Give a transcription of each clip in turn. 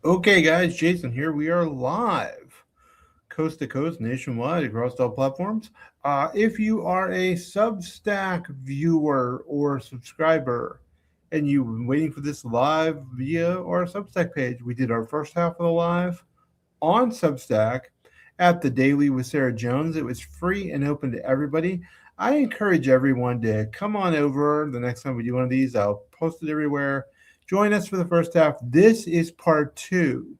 Okay, guys, Jason here. We are live, coast to coast, nationwide, across all platforms. If you are a Substack viewer or subscriber and you've been waiting for this live via our Substack page, we did our first half of the live on Substack at the Daily with Sarah Jones. It was free and open to everybody. I encourage everyone to come on over the next time we do one of these. I'll post it everywhere. Join us for the first half. This is part two.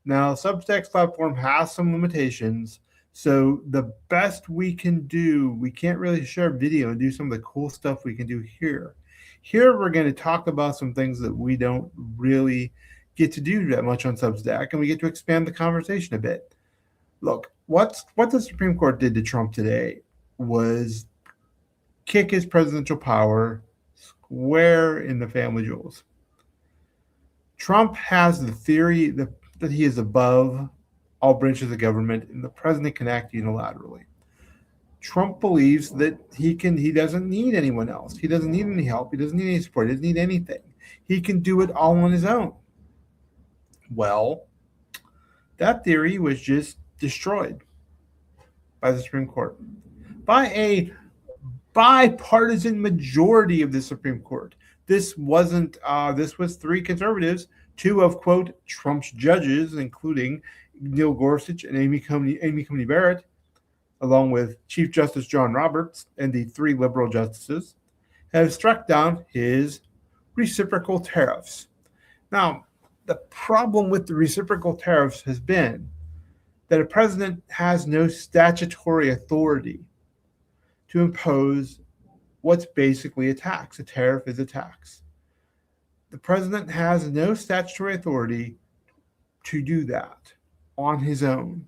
Now, Substack's platform has some limitations. So the best we can do, we can't really share video and do some of the cool stuff we can do here. Here, we're going to talk about some things that we don't really get to do that much on Substack, and we get to expand the conversation a bit. Look, what the Supreme Court did to Trump today was kick his presidential power square in the family jewels. Trump has the theory that he is above all branches of government and the president can act unilaterally. Trump believes that he doesn't need anyone else. He doesn't need any help. He doesn't need any support. He doesn't need anything. He can do it all on his own. Well, that theory was just destroyed by the Supreme Court, by a bipartisan majority of the Supreme Court. This wasn't. This was three conservatives, two of quote Trump's judges, including Neil Gorsuch and Amy Coney Barrett, along with Chief Justice John Roberts and the three liberal justices, have struck down his reciprocal tariffs. Now, the problem with the reciprocal tariffs has been that a president has no statutory authority to impose what's basically a tax. A tariff is a tax. The president has no statutory authority to do that on his own,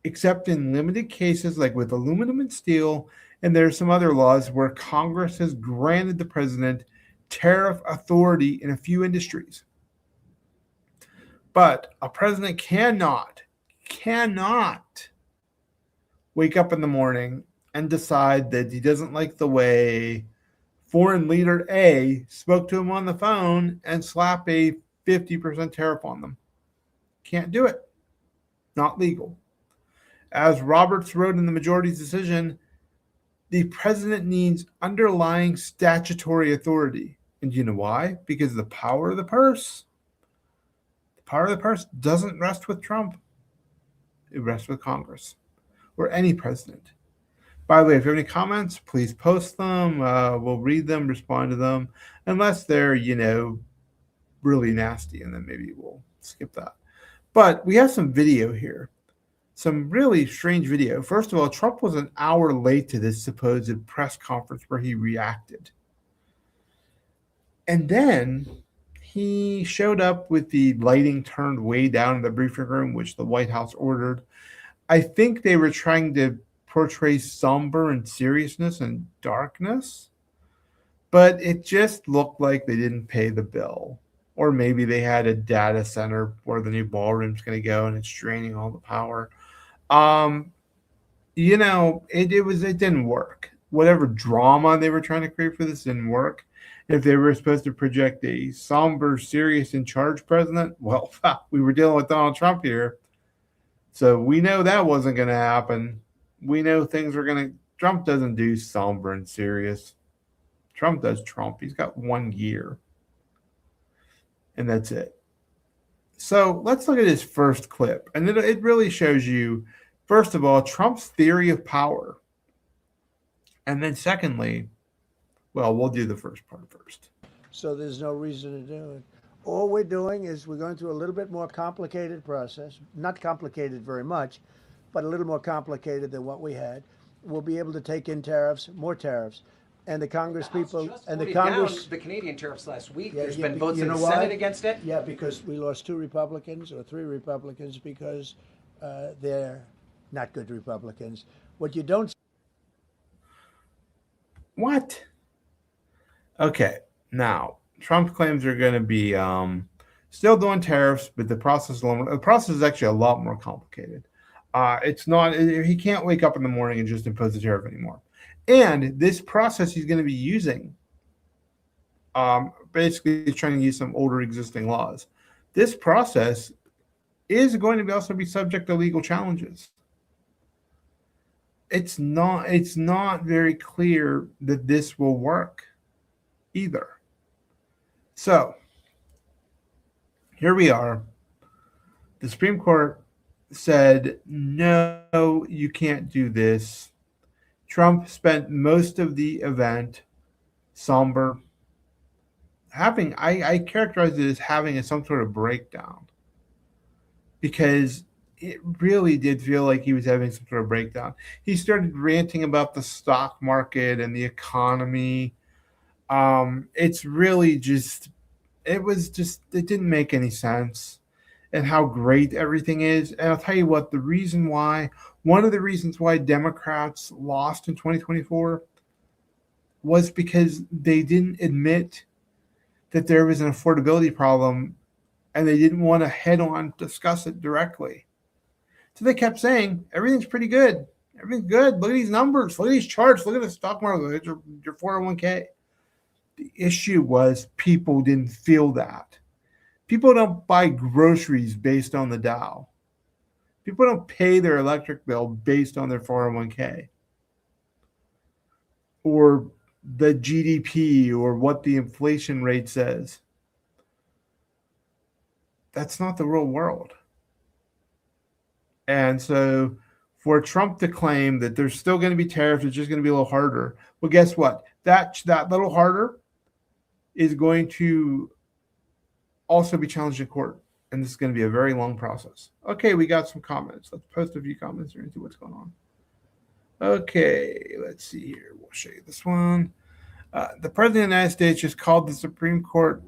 except in limited cases like with aluminum and steel, and there are some other laws where Congress has granted the president tariff authority in a few industries. But a president cannot wake up in the morning and decide that he doesn't like the way foreign leader A spoke to him on the phone and slap a 50% tariff on them. Can't do it. Not legal. As Roberts wrote in the majority's decision, the president needs underlying statutory authority. And you know why? Because the power of the purse doesn't rest with Trump. It rests with Congress or any president. By the way, if you have any comments, please post them. We'll read them, respond to them, unless they're, really nasty, and then maybe we'll skip that. But we have some video here, some really strange video. First of all, Trump was an hour late to this supposed press conference where he reacted. And then he showed up with the lighting turned way down in the briefing room, which the White House ordered. I think they were trying to portray somber and seriousness and darkness, but it just looked like they didn't pay the bill. Or maybe they had a data center where the new ballroom's going to go and it's draining all the power. It didn't work. Whatever drama they were trying to create for this didn't work. If they were supposed to project a somber, serious, in charge president, well, we were dealing with Donald Trump here. So we know that wasn't going to happen. We know things are going to. Trump doesn't do somber and serious. Trump does Trump. He's got 1 year. And that's it. So let's look at his first clip. And it really shows you, first of all, Trump's theory of power. And then secondly, well, we'll do the first part first. So there's no reason to do it. All we're doing is we're going through a little bit more complicated process. Not complicated very much, but a little more complicated than what we had. We'll be able to take in tariffs, more tariffs. And the Congress people and the Congress, the Canadian tariffs last week. Yeah, There's been votes in the Senate against it. Yeah, because we lost 2 Republicans or 3 Republicans because they're not good Republicans. What you don't. What? Okay, now Trump claims they're going to be still doing tariffs, but the process is actually a lot more complicated. It's not. He can't wake up in the morning and just impose a tariff anymore. And this process he's going to be using, basically trying to use some older existing laws. this process is going to also be subject to legal challenges. It's not very clear that this will work either. So here we are. The Supreme Court said, no, you can't do this. Trump spent most of the event somber, I characterize it as having some sort of breakdown, because it really did feel like he was having some sort of breakdown. He started ranting about the stock market and the economy. It's really just, it didn't make any sense, and how great everything is. And I'll tell you what, one of the reasons why Democrats lost in 2024 was because they didn't admit that there was an affordability problem, and they didn't want to head on discuss it directly. So they kept saying, everything's pretty good. Everything's good. Look at these numbers. Look at these charts. Look at the stock market. Look at your 401k. The issue was people didn't feel that. People don't buy groceries based on the Dow. People don't pay their electric bill based on their 401k or the GDP or what the inflation rate says. That's not the real world. And so for Trump to claim that there's still going to be tariffs, it's just going to be a little harder. Well, guess what? That little harder is going to also be challenged in court. And this is going to be a very long process. Okay, we got some comments. Let's post a few comments here and see what's going on. Okay, let's see here. We'll show you this one. The President of the United States just called the Supreme Court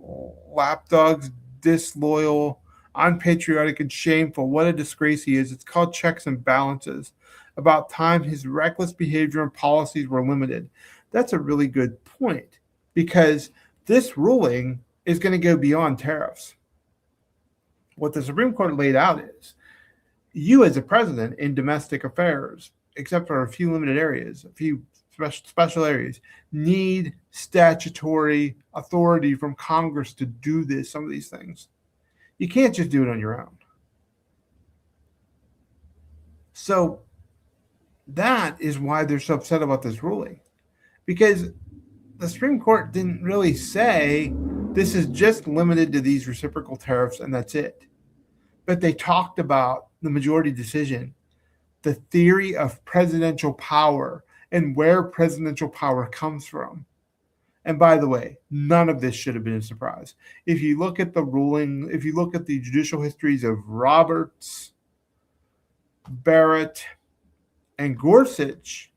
lapdogs, disloyal, unpatriotic, and shameful. What a disgrace he is. It's called checks and balances. About time his reckless behavior and policies were limited. That's a really good point, because this ruling is going to go beyond tariffs. What the Supreme Court laid out is, you as a president in domestic affairs, except for a few limited areas, a few special areas, need statutory authority from Congress to do some of these things. You can't just do it on your own. So that is why they're so upset about this ruling, because the Supreme Court didn't really say this is just limited to these reciprocal tariffs and that's it. But they talked about the majority decision, the theory of presidential power and where presidential power comes from. And by the way, none of this should have been a surprise. If you look at the ruling, if you look at the judicial histories of Roberts, Barrett, and Gorsuch,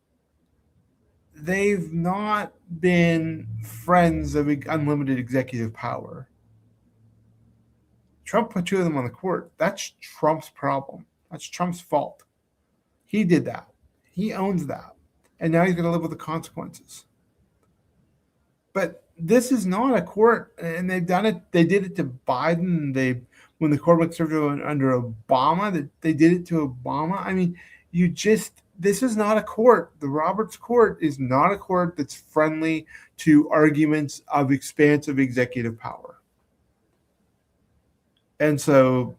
they've not been friends of unlimited executive power. Trump put two of them on the court. That's Trump's problem. That's Trump's fault. He did that. He owns that. And now he's going to live with the consequences. But this is not a court, and they've done it. They did it to Biden. When the court was served under Obama, they did it to Obama. I mean, this is not a court. The Roberts Court is not a court that's friendly to arguments of expansive executive power. And so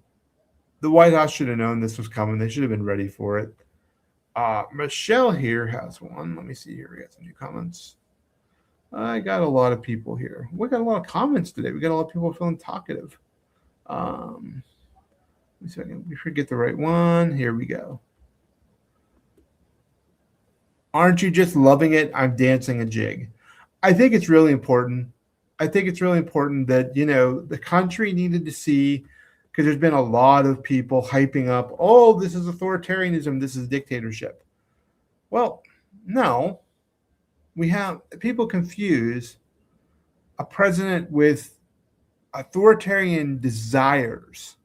the White House should have known this was coming. They should have been ready for it. Michelle here has one. Let me see here. We got some new comments. I got a lot of people here. We got a lot of comments today. We got a lot of people feeling talkative. Let me see if we forget the right one. Here we go. Aren't you just loving it? I'm dancing a jig. I think it's really important. I think it's really important that, the country needed to see, because there's been a lot of people hyping up, oh, this is authoritarianism, this is dictatorship. Well, no. People confuse a president with authoritarian desires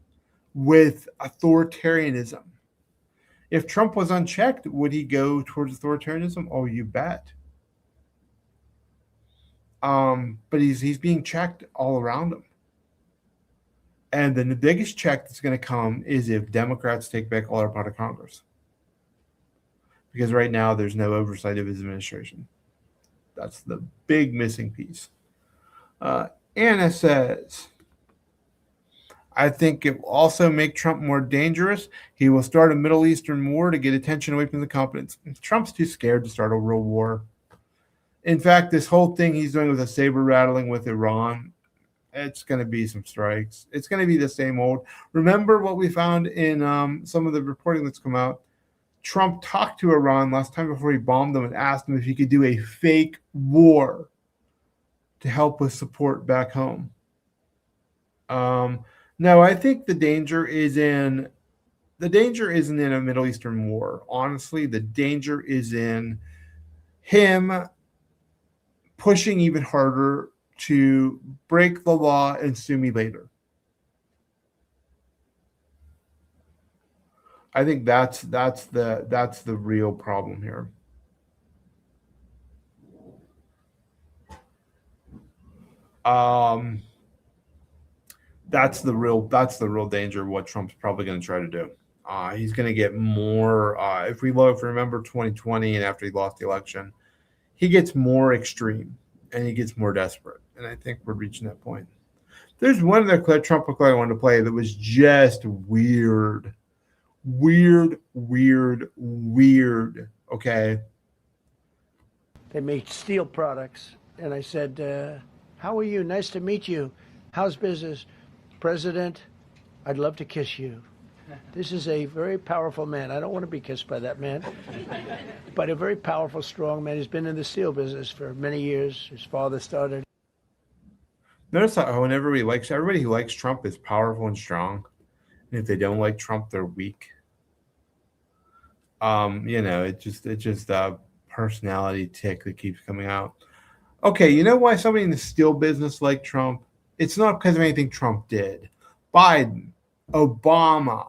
with authoritarianism. If Trump was unchecked, would he go towards authoritarianism? Oh, you bet. But he's being checked all around him. And then the biggest check that's going to come is if Democrats take back all our part of Congress. Because right now there's no oversight of his administration. That's the big missing piece. Anna says, I think it will also make Trump more dangerous. He will start a Middle Eastern war to get attention away from the competence. Trump's too scared to start a real war. In fact, this whole thing he's doing with a saber rattling with Iran, it's going to be some strikes. It's going to be the same old. Remember what we found in some of the reporting that's come out? Trump talked to Iran last time before he bombed them and asked them if he could do a fake war to help with support back home. No, I think the danger isn't in a Middle Eastern war. Honestly, the danger is in him pushing even harder to break the law and sue me later. I think that's the real problem here. That's the real danger of what Trump's probably going to try to do. He's going to get more. If we remember 2020 and after he lost the election, he gets more extreme and he gets more desperate. And I think we're reaching that point. There's one other Trump clip I wanted to play that was just weird. Okay. They make steel products. And I said, how are you? Nice to meet you. How's business? President, I'd love to kiss you. This is a very powerful man. I don't want to be kissed by that man, but a very powerful, strong man. He's been in the steel business for many years. His father started. Notice how whenever everybody who likes Trump is powerful and strong. And if they don't like Trump, they're weak. It's just a personality tick that keeps coming out. Okay, you know why somebody in the steel business liked Trump? It's not because of anything Trump did. Biden, Obama,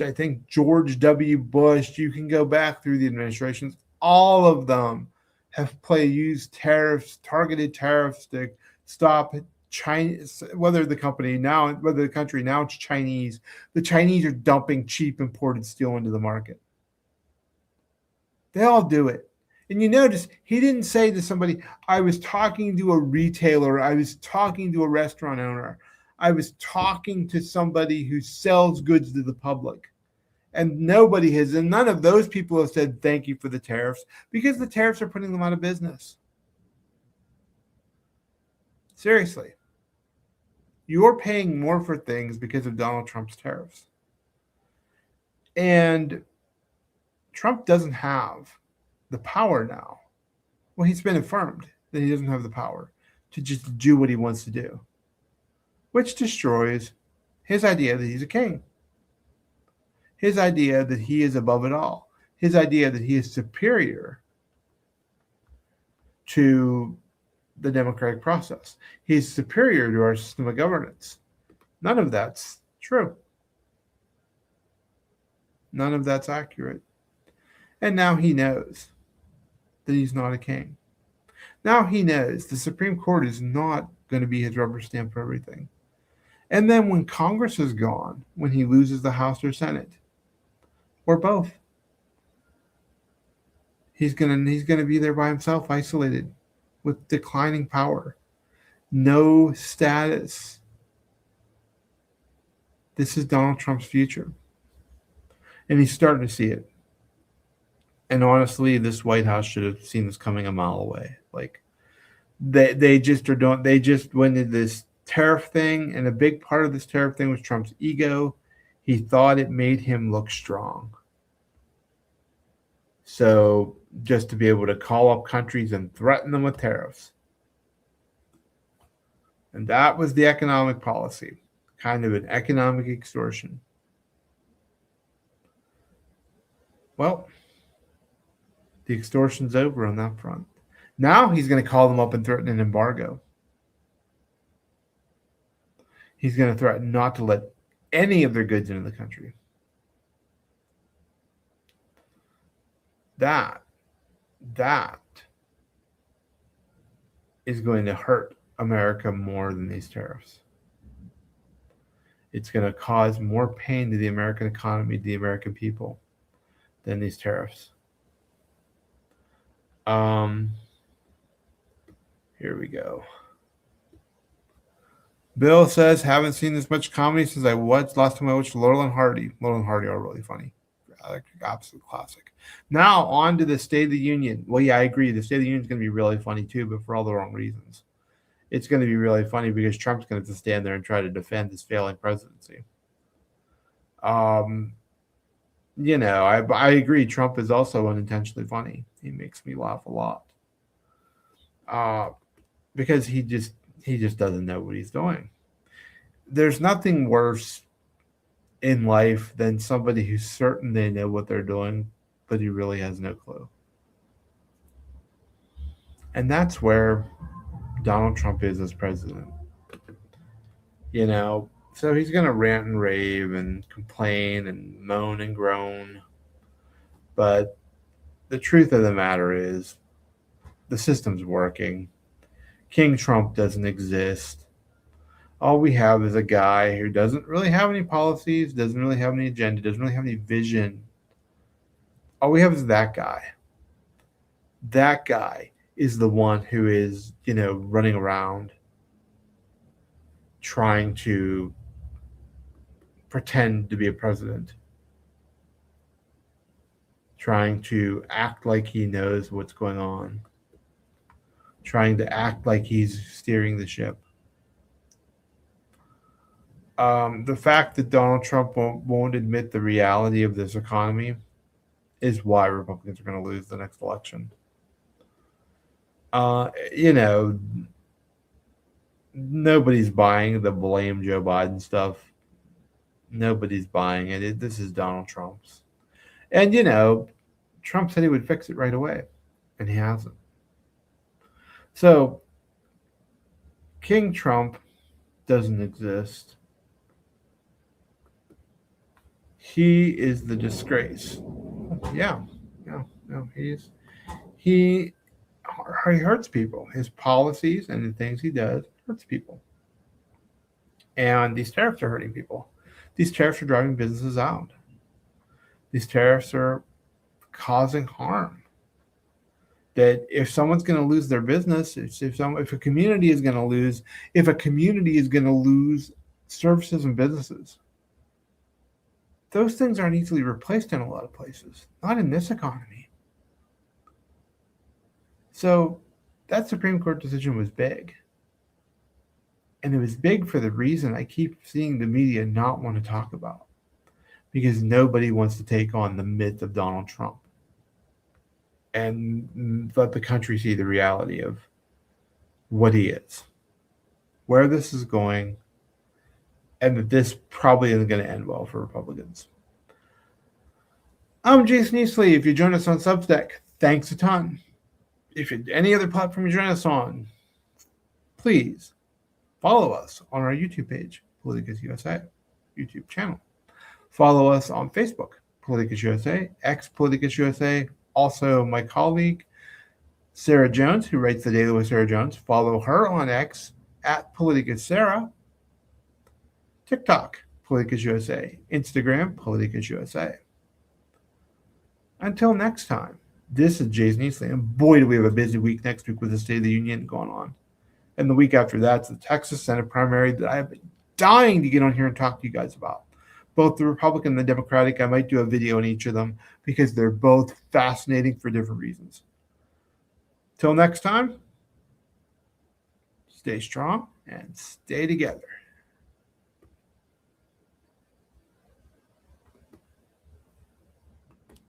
I think George W. Bush, you can go back through the administrations, all of them have used tariffs, targeted tariffs to stop Chinese, whether the country now it's Chinese. The Chinese are dumping cheap imported steel into the market. They all do it. And you notice he didn't say to somebody, I was talking to a retailer, I was talking to a restaurant owner, I was talking to somebody who sells goods to the public. And none of those people have said thank you for the tariffs because the tariffs are putting them out of business. Seriously. You're paying more for things because of Donald Trump's tariffs. And Trump doesn't have the power now. Well, he's been affirmed that he doesn't have the power to just do what he wants to do, which destroys his idea that he's a king, his idea that he is above it all, his idea that he is superior to the democratic process. He's superior to our system of governance. None of that's true. None of that's accurate. And now he knows that he's not a king. Now he knows the Supreme Court is not going to be his rubber stamp for everything. And then when Congress is gone, when he loses the House or Senate, or both, he's gonna be there by himself, isolated, with declining power, no status. This is Donald Trump's future. And he's starting to see it. And honestly, this White House should have seen this coming a mile away. Like they just went into this tariff thing, and a big part of this tariff thing was Trump's ego. He thought it made him look strong. So just to be able to call up countries and threaten them with tariffs. And that was the economic policy, kind of an economic extortion. Well, the extortion's over on that front. Now he's going to call them up and threaten an embargo. He's going to threaten not to let any of their goods into the country. That is going to hurt America more than these tariffs. It's going to cause more pain to the American economy, the American people, than these tariffs. Here we go. Bill says, haven't seen this much comedy since I watched last time I watched Laurel and Hardy. Laurel and Hardy are really funny. Like absolute classic. Now on to the State of the Union. Well, yeah, I agree. The State of the Union is going to be really funny too, but for all the wrong reasons. It's going to be really funny because Trump's going to have to stand there and try to defend his failing presidency. I agree. Trump is also unintentionally funny. He makes me laugh a lot. Because he just doesn't know what he's doing. There's nothing worse in life than somebody who's certain they know what they're doing, but he really has no clue. And that's where Donald Trump is as president. So he's going to rant and rave and complain and moan and groan. But the truth of the matter is the system's working. King Trump doesn't exist. All we have is a guy who doesn't really have any policies, doesn't really have any agenda, doesn't really have any vision. All we have is that guy. That guy is the one who is, running around trying to pretend to be a president, trying to act like he knows what's going on, trying to act like he's steering the ship. The fact that Donald Trump won't admit the reality of this economy is why Republicans are going to lose the next election. Nobody's buying the blame Joe Biden stuff. Nobody's buying it. This is Donald Trump's. And, Trump said he would fix it right away, and he hasn't. So, King Trump doesn't exist. He is the disgrace. Yeah, no, he hurts people. His policies and the things he does hurts people. And these tariffs are hurting people. These tariffs are driving businesses out. These tariffs are causing harm. That if someone's going to lose their business, if a community is going to lose services and businesses, those things aren't easily replaced in a lot of places, not in this economy. So that Supreme Court decision was big. And it was big for the reason I keep seeing the media not want to talk about. Because nobody wants to take on the myth of Donald Trump and let the country see the reality of what he is, where this is going, and that this probably isn't going to end well for Republicans. I'm Jason Eastley. If you join us on Substack, thanks a ton. If any other platform you join us on, please follow us on our YouTube page, Politicus USA, YouTube channel. Follow us on Facebook, Politicus USA, X Politicus USA. Also, my colleague, Sarah Jones, who writes the Daily with Sarah Jones. Follow her on X at Politicus Sarah. TikTok, Politicus USA. Instagram, Politicus USA. Until next time, this is Jason Eastley. And boy, do we have a busy week next week with the State of the Union going on. And the week after that's the Texas Senate primary that I've been dying to get on here and talk to you guys about. Both the Republican and the Democratic, I might do a video on each of them because they're both fascinating for different reasons. Till next time, stay strong and stay together.